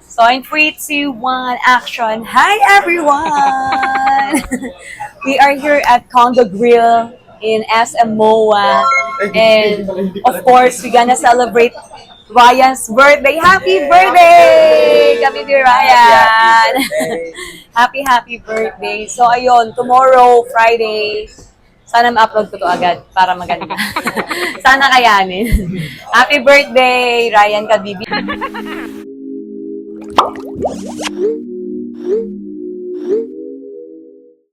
So in 3, 2, 1, action. Hi everyone! We are here at Congo Grill in SM MOA. And of course, we're gonna celebrate Ryan's birthday. Happy birthday! Kami ni Ryan! Happy birthday. So ayun, tomorrow, Friday, sana ma-upload ko to agad para maganda. Sana kayanin. Happy birthday, Ryan Kabibi.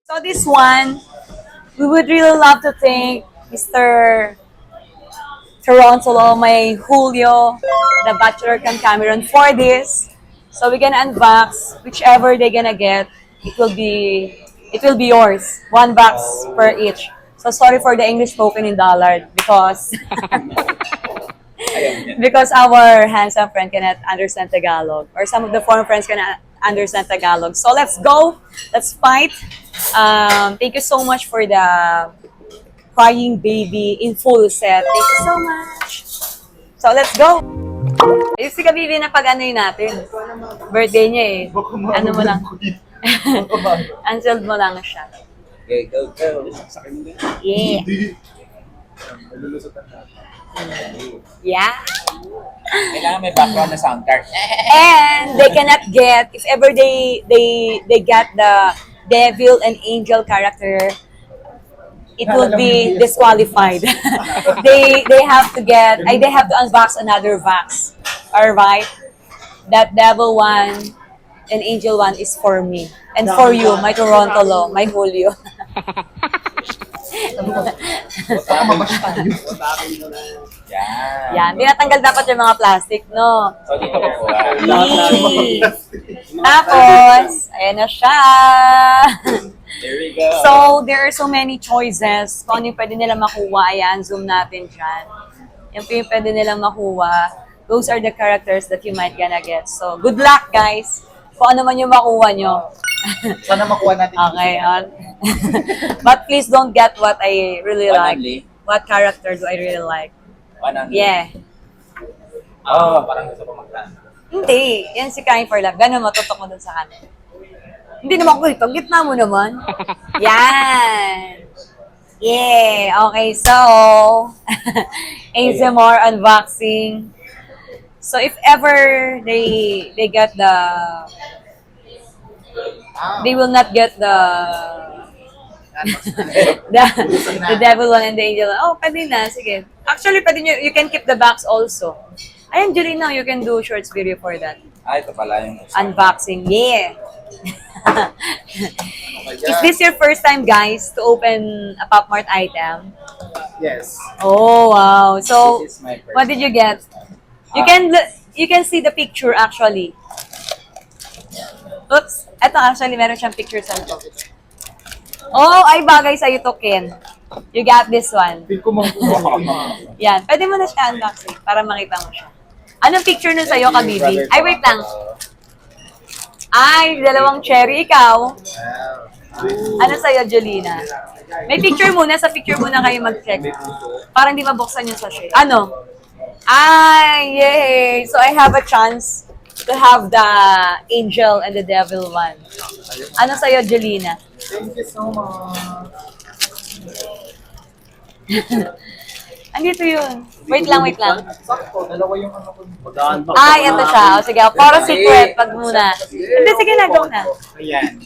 So this one, we would really love to thank Mr. Toronto, my Julio, the Bachelor Cam Cameron for this. So we're gonna unbox whichever they're gonna get. It will be yours. 1 box per each. So sorry for the English spoken in dollar because because our handsome friend cannot understand Tagalog, or some of the foreign friends cannot understand Tagalog. So let's go. Let's fight. Thank you so much for the crying baby in full set. Thank you so much. So let's go. Yung si Kabibi na pag-anoy natin. Birthday niya eh. Ano mo lang. Unsealed mo lang siya. Okay, go. Yeah. Yeah. Kailangan may background na sound card. And they cannot get, if ever they get the devil and angel character, it will be disqualified. they have to unbox another box. Alright? That devil one and angel one is for me. And for you, my Toronto Law, my Julio. Yan. Yan. Tinatanggal dapat yung mga plastic, no? So, dito ko po. Yee! Tapos, ayan na siya. There we go. So, there are so many choices. Kung ano yung pwede nilang makuha, ayan, zoom natin dyan. Yan po yung pwede nilang makuha. Those are the characters that you might gonna get. So, good luck, guys. Kung ano man yung makuha nyo. Sana makuha natin. Okay, but please don't get what I really One like. only? What character do I really like? One on. Yeah. Parang gusto ko magplano. Hindi. Yan si Crying for Love. Ganun, matutok mo dun sa kanan. Hindi naman ko ito. Gitna mo naman. Yan. Yeah. Okay, so, ASMR unboxing. So, if ever they get they will not get the devil one and the angel one. Oh, pwede na. Sige. Actually, pwede nyo, you can keep the box also. Ayan, Julie, now you can do shorts video for that. Ito pala yung Unboxing. Yeah. Is this your first time, guys, to open a Pop Mart item? Yes. Oh, wow. So, This is my first. what did you get? You can see the picture actually. Oops. Ito actually, meron siyang picture sa ito. Oh, ay bagay sa'yo to, Ken. You got this one. Feel ko Yan. Pwede mo na siya unboxing para makita mo siya. Anong picture nun sa'yo, Kabibi? Ay, wait lang. Ay, dalawang cherry, ikaw. Ano sa'yo, Jolina? May picture muna. Sa picture muna kayo mag-check. Para hindi mabuksan yung sachet. Ano? Ay, yay! So, I have a chance to have the angel and the devil one. Ano sa'yo, Jolina? Thank you so much. Andito yun. Wait lang. Sakto, dalawa yung ano ko. Ay, ito siya. O, sige, para secret. Pag muna. Hindi, sige na, go na. Ayan.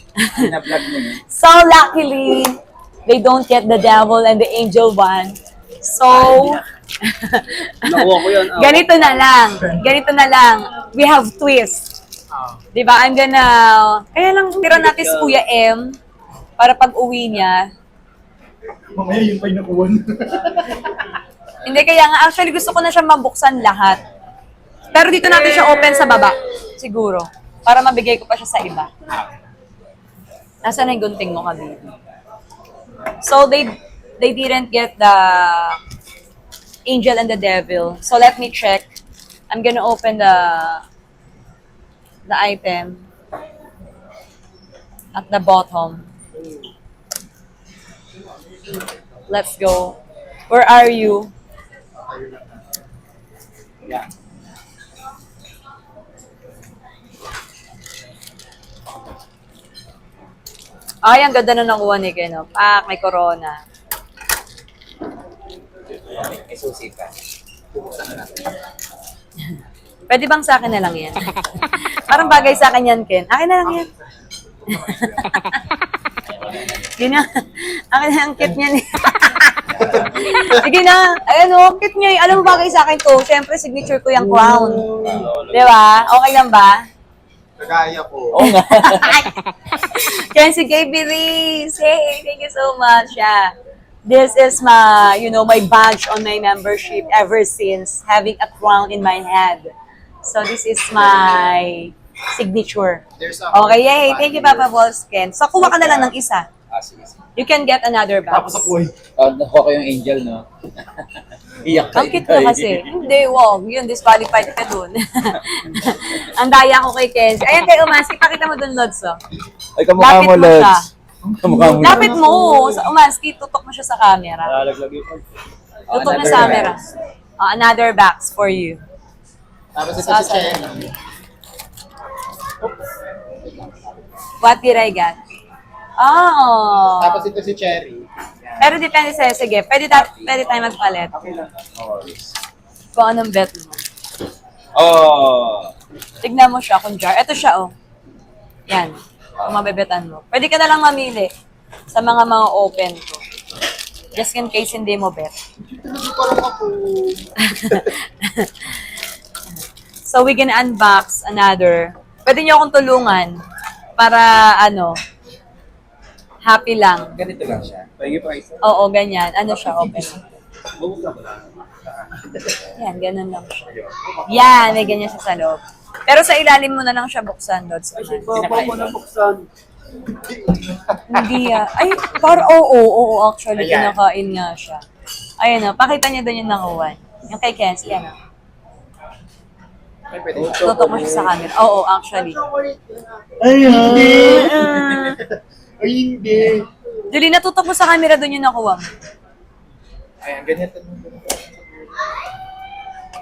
Na-vlog mo yun. So, luckily, they don't get the devil and the angel one. So, Nakuha ko yun. ganito na lang. We have twist. Diba? I'm gonna, kaya lang tira natin si Kuya M para pag uwi niya. Mamaya yun pa yung nakuha. Hindi, kaya nga, actually gusto ko na siya mabuksan lahat. Pero dito natin siya open sa baba. Siguro. Para mabigay ko pa siya sa iba. Nasaan na yung gunting mo, Kabibi? So, they didn't get the angel and the devil. So, let me check. I'm gonna open the item at the bottom. Let's go. Where are you? Yeah. Ay, ang ganda na nakuha ni Ken. Oh. Pak, may corona. May susi ka. Bubuksan na natin. Pwede bang sa akin na lang yan? Parang bagay sa akin yan, Ken. Akin na lang yan. Sige na. Akin na ang kit niyan. Sige na. Ayan o, kit niya. Alam mo bagay sa akin to. Siyempre, signature ko yung crown. Di ba? Okay lang ba? Kagaya ko. Oo nga. Yan si KB Reese. Hey, thank you so much. Yeah. This is my, my badge on my membership ever since having a crown in my head. So this is my signature. There's a Okay, yay. Thank you, Papa Volsken. So, kuha ka na lang ng isa. Sige. You can get another box. Tapos ako eh. Nakuha ko yung angel, no? Iyak ka. Ang cute mo kasi. Hindi, wag. Yun, disqualified ka dun. Ang daya ko kay Kenzie. Ayan kay Umaski, pakita mo dun, Lods. Oh. Ay, kamukha Lapit mo, mo siya. Lods. Kamukha mo. Lapit mo. Sa Umaski, tutok mo siya sa camera. Lalaglag yung Tutok mo sa camera. Another box for you. Tapos ito si Sasa. Chen. What did I get? Oh. Tapos ito si Cherry. Pero depende sa'yo. Sige, pwede tayo magpalit. Kung anong bet mo. Oh. Tignan mo siya kung jar. Ito siya, oh. Yan. Kung mabebetan mo. Pwede ka na lang mamili sa mga open ko. Just in case hindi mo bet. Parang ako. So, we can unbox another. Pwede niyo akong tulungan para, happy lang. Ganito lang siya. Pwede pa isa. Oo, ganyan. Ano siya, open. Yan, ganun lang siya. Yan, may ganyan siya sa loob. Pero sa ilalim mo na lang siya buksan, Lods. Baba mo na buksan. Hindi ay, oo, actually, Ayan. kinakain nga siya. Ayun, pakita niyo doon yung nakuha. Yung kay Kenzie, yan. Ay, pwede. Tutok mo siya sa camera. Oo, actually. Ay, hindi. Ay, hindi. Julie, natutok mo sa camera doon yung nakuha mo. Ayan, ganito.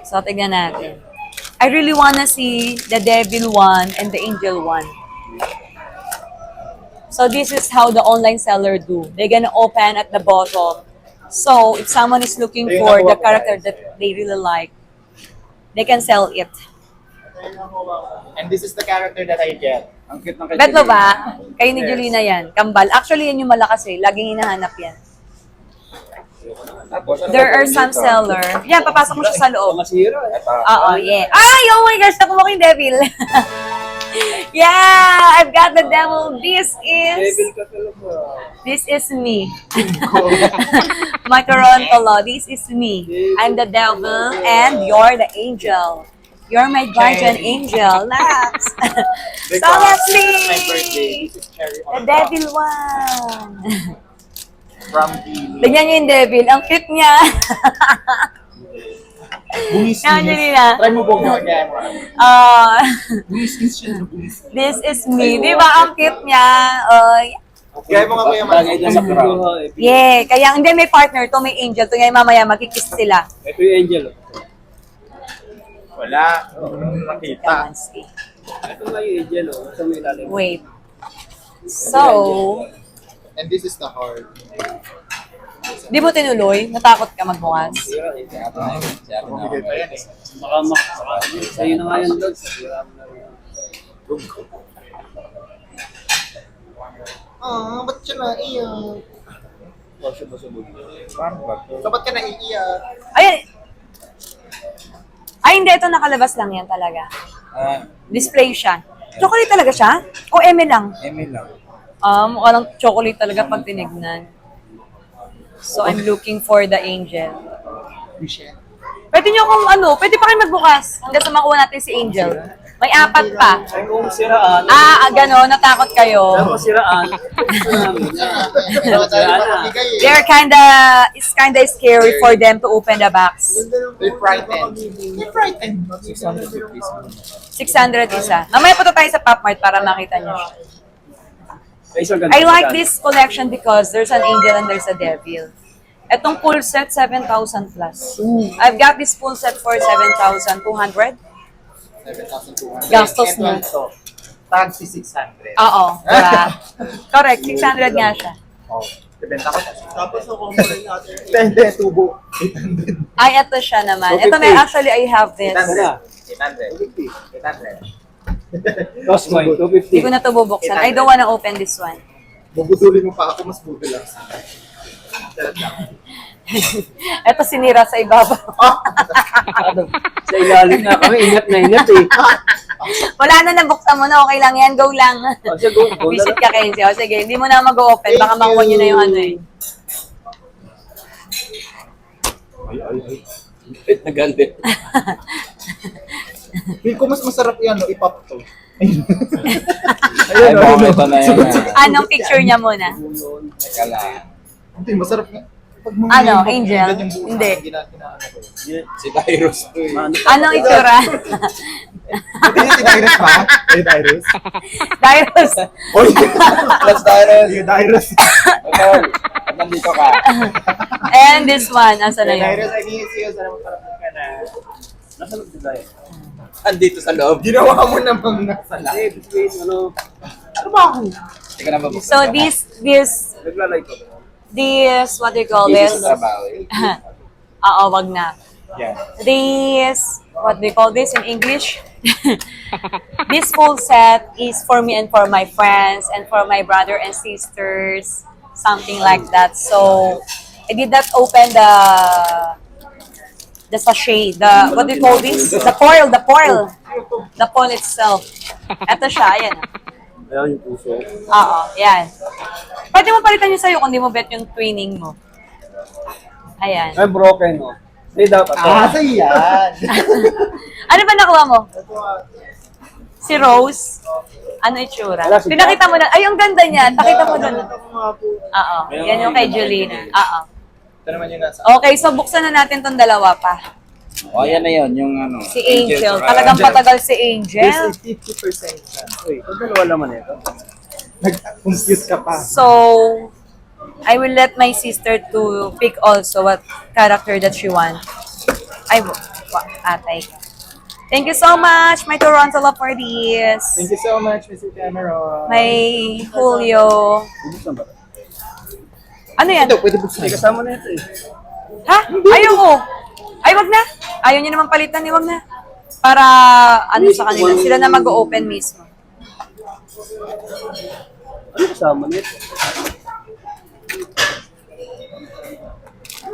So, tignan natin. I really wanna see the devil one and the angel one. So, this is how the online seller do. They're gonna open at the bottom. So, if someone is looking for the character that they really like, they can sell it. And this is the character that I get. Ang cute ng kay Bet mo Julie. ba? Kayo ni Julina yan. Kambal. Actually, yan yung malakas eh. Laging hinahanap yan. Tapos, ano There ba are some dito? seller. Yan, papasok mo siya sa loob. Masira. Ito. Oo, yeah. Ay, oh my gosh, nakuha ko yung devil. Yeah, I've got the devil. This is me. My Toronto law. This is me. I'm the devil and you're the angel. You're my guardian angel. Lax. So let's My birthday. see. This is Cherry The on top. devil one. From the... Tignan niyo yung devil. Ang cute niya. Buwis Yan, Julina. Try mo po yung camera. This is me. Di ba? Ang cute niya. Kaya mo nga po yung Bagay na sa crowd. Yeah. Kaya hindi may partner to, may angel to. Ngayon mamaya magkikiss sila. Ito yung angel. Wala. Nakita. Ito nga yung angel. Ito may ilalim. Wait. So, And this is the heart. di mo tinuloy? Natakot ka magbukas? Masira eh. Siya na yun. Siya na Bumigay pa yan eh. Sa'yo na nga yan, Lord. Masira mo na rin. Ba't siya naiiyak? Paano ba ito? So, ba't ka naiiyak? Ay, ay hindi. Ito nakalabas lang yan talaga. Display siya. Chocolate talaga siya? O eme lang? Emil lang. Mukha lang chocolate talaga pag tinignan. So, I'm looking for the angel. Michelle. Pwede nyo kung pwede pa kayo magbukas hanggang sa makuha natin si Angel. May 4 pa. Ay, kung siraan. Gano'n, natakot kayo. Kung siraan. They're it's kinda scary for them to open the box. They're frightened. They're frightened. 600 rupees. 600 isa. Mamaya punta tayo sa Pop Mart para makita nyo siya. I like this collection because there's an angel and there's a devil. Etong full set, 7,000 plus. I've got this full set for 7,200. 7,200. Gastos mo. tag si 600. Oo, diba? Correct, 600 nga siya. Oh, ibenta ko. Tapos ang component natin. Hindi, tubo. 800. Ay, ito siya naman. So, Ito may 50. actually, I have this. 800. 800. Lost coin, Hindi ko 250. na ito bubuksan. I don't wanna open this one. Bubudulin mo pa ako, mas budol lang. Ito sinira sa ibabaw. Ano, sa ilalim na kami, ingat na ingat eh. Wala na, nabuksan mo na. Okay lang yan. Go lang. O, sige, go na Visit lang. ka, Kenzie. O sige, hindi mo na mag-open. Baka makuha nyo na yung ano eh. Nagandi. Feel ko mas masarap yan, no? I-pop to. Ay, baka ito na yun. Anong picture niya muna? Teka lang. Hindi, masarap nga. Pag mga Ano, may Angel? ganyan buo sa Hindi. akin, gina-ano ko. Si Dyrus to eh. Anong itsura? Hindi niya si Dyrus ba? Eh, Dyrus? Dyrus. Oy! Plus Dyrus. Si Dyrus. Ito, pag nandito ka. And this one. Asa na yun? Dyrus, I miss you. Sana magparapin ka na. Nasa loob nila eh. Andito sa loob. Ginawa mo namang nasa lahat. Wait, ano? Ano ba ako? Hindi ka na mabuksan. So this, Naglalay ko. what do you call Dito this? sa trabaho eh. Oo, wag na. Yeah. This, what do you call this in English? This full set is for me and for my friends and for my brother and sisters, something like that. So I did not open the sachet, what do you call this? The foil itself. Ito siya, ayan. Ayan yung puso. Oo, yan. Pwede mo palitan yun sa'yo kung di mo bet yung twinning mo. Ayan. Ay, broken no. Hindi dapat. Sa yan. Ano ba nakuha mo? Si Rose? Ano itsura? Wala, si Pinakita mo na. Ay, ang ganda niya. Pakita mo doon. Oo. Yan yung kay Julina. Oo. Ito naman yung nasa. Okay, so buksan na natin tong dalawa pa. O, yan na yun. Yung ano. Si Angel. tsaka- Talagang patagal si This Angel. is 50% chance. Wait, kung dalawa naman ito. Nag-compute ka pa. So, I will let my sister to pick also what character that she wants. Ay, atay. Thank you so much, my Toronto love for this. Thank you so much, Mr. Cameron. May Julio. Bubuksan ba? Ano yan? Ito, pwede buksan. Hindi kasama na ito eh. Ha? Ayoko. Ay, wag na. Ayaw niyo naman palitan, wag na. Para, ano sa kanila, sila na mag-open mismo. Ano kasama na ito?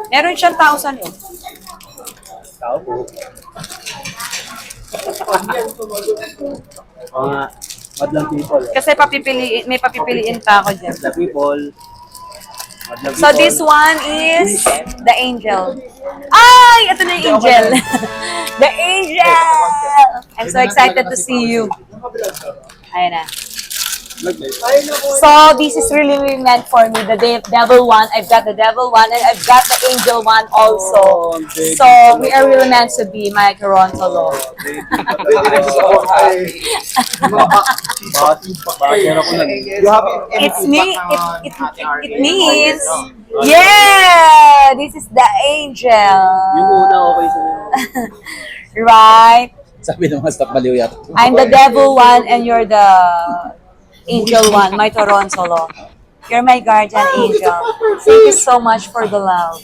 Meron siyang 1,000 yun. Tao po. Mga madlang people. Kasi may papipiliin pa ako dyan. Madlang people. Madlang So people. this one is the angel. Ay! Ito na yung angel. The angel! I'm so excited to see you. Ayan na. So this is really, really meant for me. The devil one, I've got the devil one, and I've got the angel one also. So we are really meant to be, my Toronto Lord. You have It's me. feedback on It Ate Arlie? means, yeah, this is the angel. Yung una okay sa'yo. Right? Sabi ng mga staff baliw yata. I'm the devil one and you're the angel one, my Toronto Lord. You're my guardian angel. Thank you so much for the love.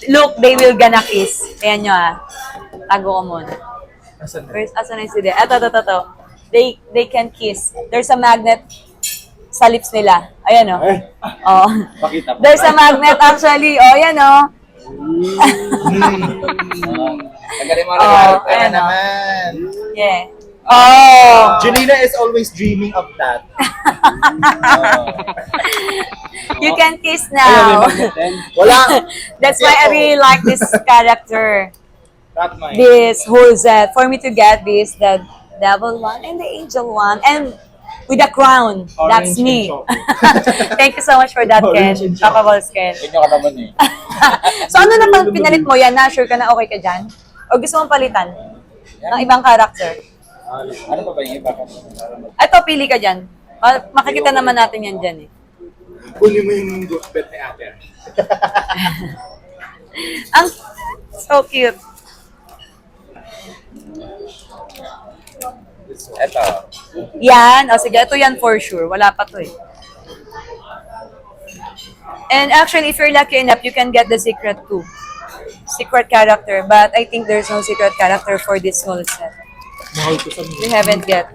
Look, they will gonna kiss. Ayan nyo ah. Tago ko muna. Where's, asan na yung CD? Ito. They can kiss. There's a magnet sa lips nila. Ayan o. Oh. Pakita mo. There's a magnet actually. Oh, ayan o. Tagalin mo Oh, na. ayan o. naman. Yeah. Oh. Julina is always dreaming of that. You can kiss Ayaw, may now. magnet din. Wala. That's why I really like this character. Not mine. This who's for me to get this, the devil one and the angel one, and with a crown. That's Orange me. and chocolate. Thank you so much for that, Ken. Orange and Papa Balls, Ken. Yun yung kataban eh. So ano na pag pinalit mo yan? Na sure ka na okay ka dyan? O gusto mong palitan? Ng ibang character? Ano pa ba yung iba? Ito, pili ka dyan. Makikita naman natin yan dyan eh. Kunin mo yung bet ni ate. Ang so cute. Eto. Yan. O sige, ito yan for sure. Wala pa to eh. And actually, if you're lucky enough, you can get the secret too. Secret character. But I think there's no secret character for this whole set. We haven't yet.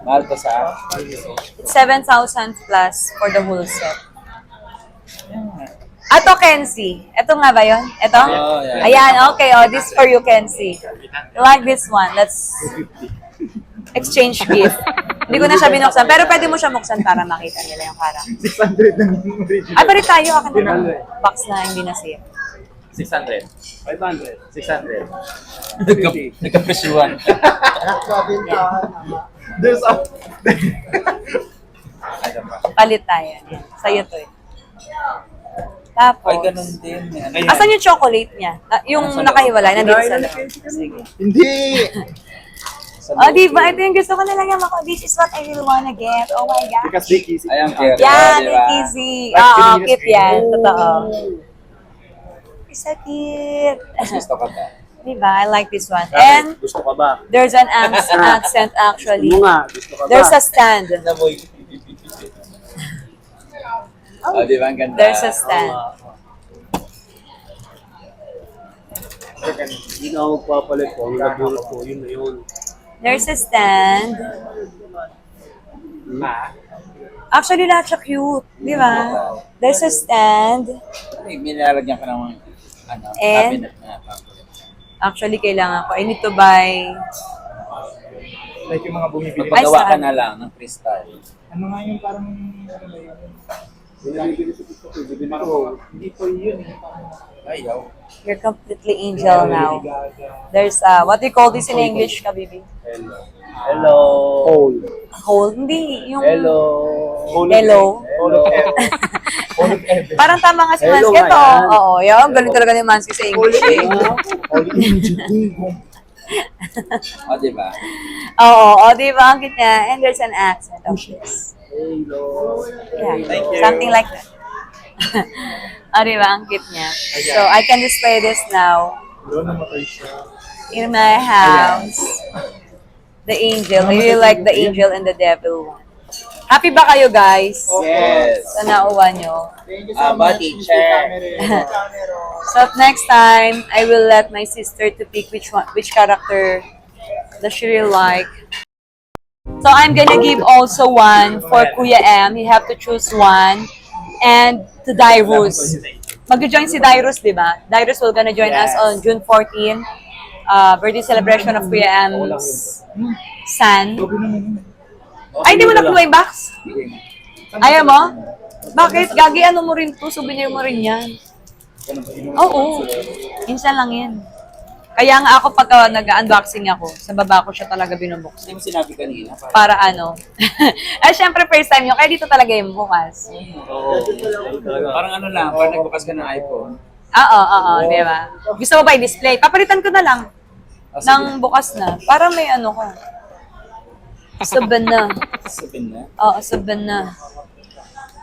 Mahal to sa... It's 7,000 plus for the whole set. Ato, Kenzie. Ito nga ba yun? Ito? Oh, yeah. Ayan, okay. Oh, this for you, Kenzie. You like this one? Let's exchange gift. Hindi ko na siya binuksan. Pero pwede mo siya buksan para makita nila yung character. 600 lang yung original. Ay, balik tayo. Akin na lang. Box na hindi nasira. 600. 500. 600. Nagkapresyuhan. There's a... Ano ba? Palit tayo. Yan. Sa'yo to eh. Tapos, Ay, ganun din. asan yung chocolate niya? Yung nakahiwalay, nandito sa loob. Sige. Hindi! Oh, diba? Ito yung gusto ko na lang yung ako. This is what I really wanna get. Oh my God. Because they kiss it. Ayan, Kira. Yan, diba? easy. Oo, cute yan. Totoo. It's so cute. Mas gusto ka ba? Diba? I like this one. And Gusto ka ba? there's an accent actually. Ano nga? Gusto ka ba? There's a stand. Namoy. Oh, di ba ang ganda? There's a stand. Hindi na ako magpapalit ko. Ang nabulot ko, yun na yun. There's a stand. Actually, lahat siya cute. Di ba? There's a stand. Ay, minalagyan ka ng ano, And? cabinet na pampalit. Actually, kailangan ko. I need to buy... Like yung mga bumibili. Magpagawa ka saan? na lang ng crystal. Ano nga yung parang... Ano ba yun? Binibili sa TikTok, bibili ko. Hindi po yun. Ayaw. You're completely angel now. There's what do you call this in English, Kabibi? Hello. Hole. Hole? Hindi. Yung... Hello. Hello. All of heaven. All of heaven. Parang tama nga si Hello Mansky nga ito. yan. Oo, yun. Galing talaga ni Mansky sa English eh. All angel. O, di ba? Oo, di ba? Ang cute niya. And there's an accent of this. Hello. Yeah. Thank you. Something like that. Di ba? Ang cute niya. So, I can display this now Bro, namatay siya. in my house. The angel. I really like the angel and the devil one. Happy ba kayo, guys? Yes. Sa nauwa nyo? Thank you so much, teacher. So next time, I will let my sister to pick which character does she really like. So I'm gonna give also one for Kuya M. He have to choose one. And to Dyrus. Mag-join si Dyrus, di ba? Dyrus will gonna join us on June 14. Birthday celebration of Kuya M's son. Ay, hindi mo nakuha yung box? Ayaw mo? Bakit? Gagi, ano mo rin to? Souvenir mo rin yan. Oo. Minsan lang yan. Kaya nga ako pagka nag-unboxing ako, sa baba ko siya talaga binubuksan. Hindi mo sinabi kanina. Para ano. Ay, syempre first time nyo. Kaya dito talaga yung bukas. Oo. Parang ano lang, parang nagbukas ka ng iPhone. Oo, di ba? Gusto mo ba i-display? Papalitan ko na lang. Nang bukas na. Para may ano ko. Saban na. Sabihin na. Oo, saban na.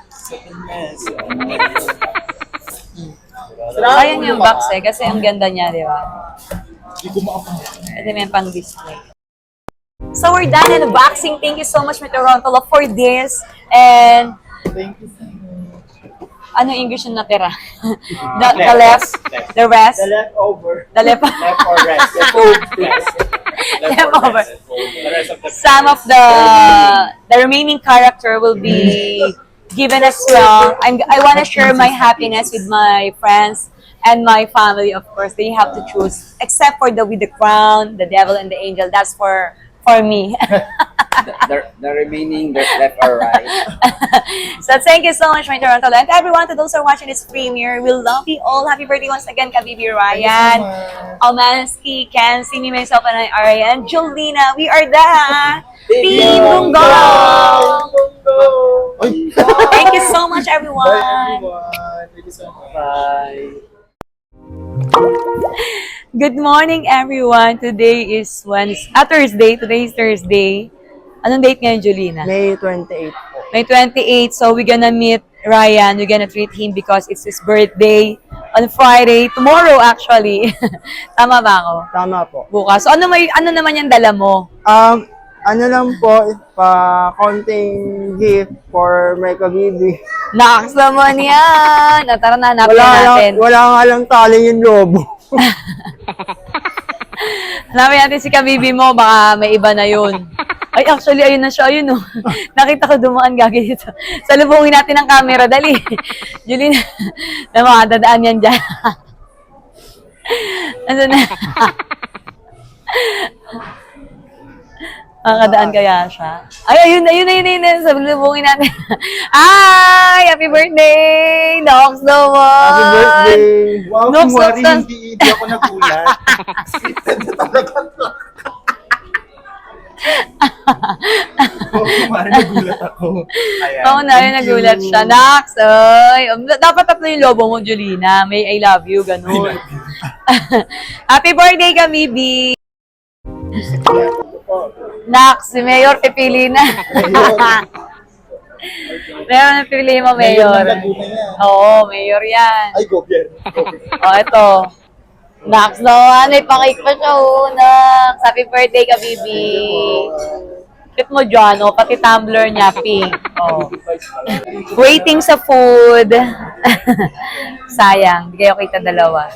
Sabihin na. Sayang yung box eh, kasi ang ganda niya, di ba? Hindi ko makapang. Pwede may pang-display. So we're done in unboxing. Thank you so much, Mr. Rontolo, for this. And Thank you. ano English yung natira? the left, the rest, The leftover. the left, Left or rest. leftover. The rest of the Some of the remaining character will be given as well. I want to share my happiness with my friends and my family, of course. They have to choose, except for with the crown, the devil, and the angel. That's for me. The remaining, there's left or right. So thank you so much, my Toronto. And everyone, to those who are watching this premiere, we love you all. Happy birthday once again, Kabibi Ryan, Omansky, Kenzie, me, myself, and I, Ariane, Jolina. We are the Team Bungo! Thank you so much, everyone. Bye, everyone. Thank you so much. Bye. Good morning, everyone. Today is Thursday. Today is Thursday. Anong date ngayon, Jolina? May 28 po. May 28, so we're gonna meet Ryan. We're gonna treat him because it's his birthday on Friday. Tomorrow, actually. Tama ba ako? Tama po. Bukas. So, ano naman yung dala mo? Ano lang po, konting gift for my kabibi. Naks naman yan! O, tara na, hanapin na natin. Wala nga lang tali yung lobo. Hanapin natin si kabibi mo, baka may iba na yun. Ay, actually, ayun na siya. Ayun, oh. Nakita ko dumaan gagi dito. Salubungin natin ang camera. Dali. Julie na mga dadaan yan dyan. Ano na? Makakadaan kaya siya? Ay, ayun. Salubungin natin. Ay, happy birthday! Nox naman! Happy birthday! Wow, Nox, kumari, Nox, hindi ako nagulat. Scripted na talaga. Oo, kumari, nagulat ako. Ayan. Oo na, Thank nagulat you. siya. Nax, ay, dapat tatlo yung lobo mo, Julina. May I love you, ganun. Happy birthday kami, B. Nax, si Mayor pipili na. Mayor na pipili mo, Mayor. Oo, Mayor yan. Ay, gobyerno. O, ito. Nax naman, may pakik pa siya, oh, Nax. Happy birthday ka, Bibi. Cute mo dyan, oh, pati tumbler niya, pink. Oh. Waiting sa food. Sayang, di kayo kita dalawa.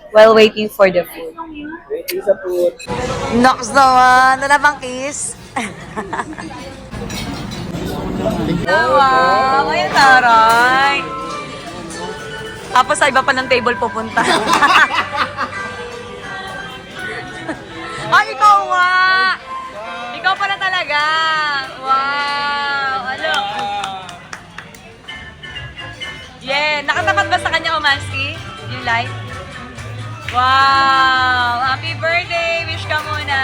While waiting for the food. Waiting sa food. Nax naman, ano na bang kiss? Wow, ayun taray. Tapos sa iba pa ng table pupunta. Ay, ikaw nga! Ikaw pala talaga! Wow! Ano? Yeah! Nakatapat ba sa kanya, Omanski? Yung light? Wow! Happy birthday! Wish ka muna!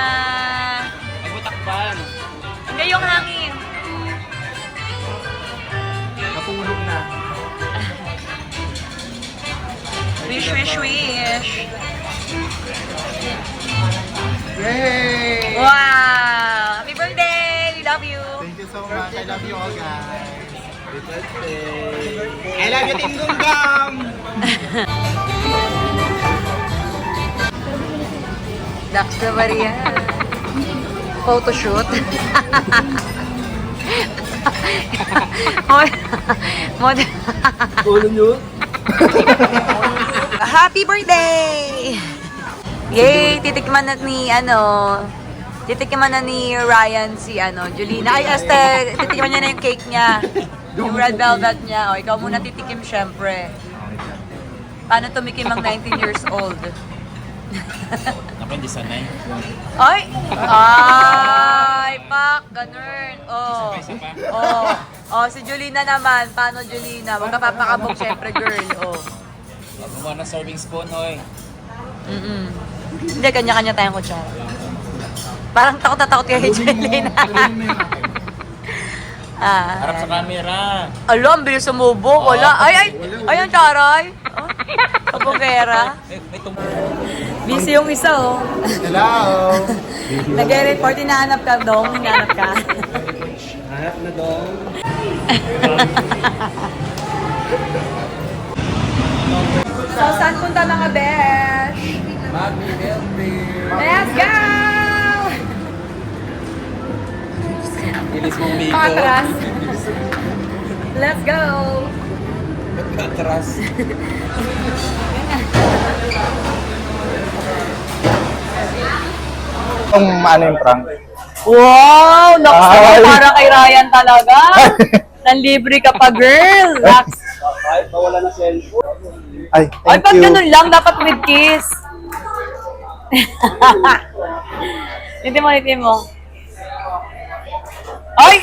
Nagutakpan. Hindi yung hangin. Natulog na. Wish, wish, wish. Yay! Wow! Happy birthday! We love you! Thank you so much. I love you all, guys. Happy birthday. I love you, Team Gunggam! Dax na Maria. Photoshoot. Tulong nyo? Happy birthday! Yay! Titikman na ni, titikman na ni Ryan si, Julina. Ay, Esther, titikman niya na yung cake niya. Yung red velvet niya. O, ikaw muna titikim, syempre. Paano tumikim ang 19 years old? Ako hindi sanay. Ay! Ay! Pak! Ganun. Oh. Oh, si Julina naman. Paano, Julina? Huwag ka papakabog, syempre, girl. Oh. Gumawa ng serving spoon, hoy. Hindi, kanya-kanya tayong kutsara. Parang takot na takot kay Julina. Harap sa camera. Alam, bilis sumubo. Wala. Ay, ang taray. Oh, kapugera. May Busy yung isa, oh. Hello! Nag-report, hinahanap ka, Dong. Hinahanap ka. Hanap na dong. So, saan punta mga besh? Let's go! Ilis mong ligo. Patras. Let's go! Patras. Yung prank? Wow! Naku, Ay. parang kay Ryan talaga. Nanlibre ka pa, girl. Nax. Kahit mawala na cellphone. Ay, Ay, thank pag you. ganun lang, dapat with kiss. Nitin mo. Ay!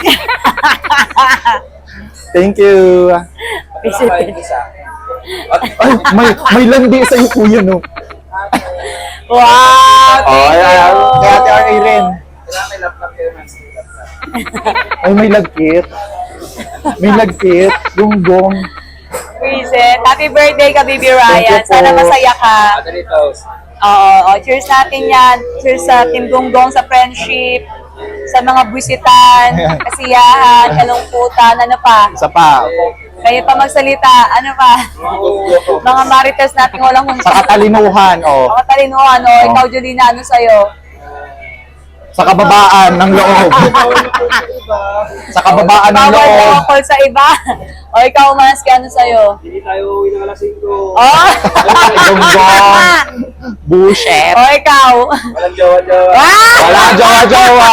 Thank you. Kahit isa. Ay, may landi sa iyo, kuya, no? Wow! Thank you! Kaya Ate Irene. Kailangan may laptop kayo, man. Ay, may lagkit. May lagkit. Gunggong. Vincent, happy birthday ka, Bibi Ryan. Thank you po. Sana masaya ka. Doritos. Oo, cheers natin yan. Cheers sa Team Gonggong, sa friendship, sa mga buwisitan, kasiyahan, kalungkutan, ano pa. Isa pa. Kayo pa magsalita, ano pa. Mga marites natin walang Sa katalinuhan, oh. Mga talinuhan, ikaw, Julina, ano sa'yo? Sa kababaan ng loob. Sa kababaan ng Bawal loob. daw call sa iba. O ikaw, Mas, ano sa'yo? Hindi tayo uwi ng alas 5. Oh! Gonggong. Bullshit. O ikaw? Walang jowa-jowa. Ah! Wala jowa-jowa.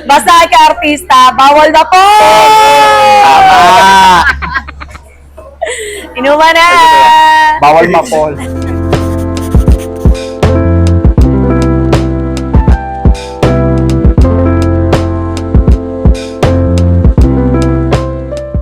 Basta ka artista, bawal na po! Tama. Inuman na! Bawal ma-fall.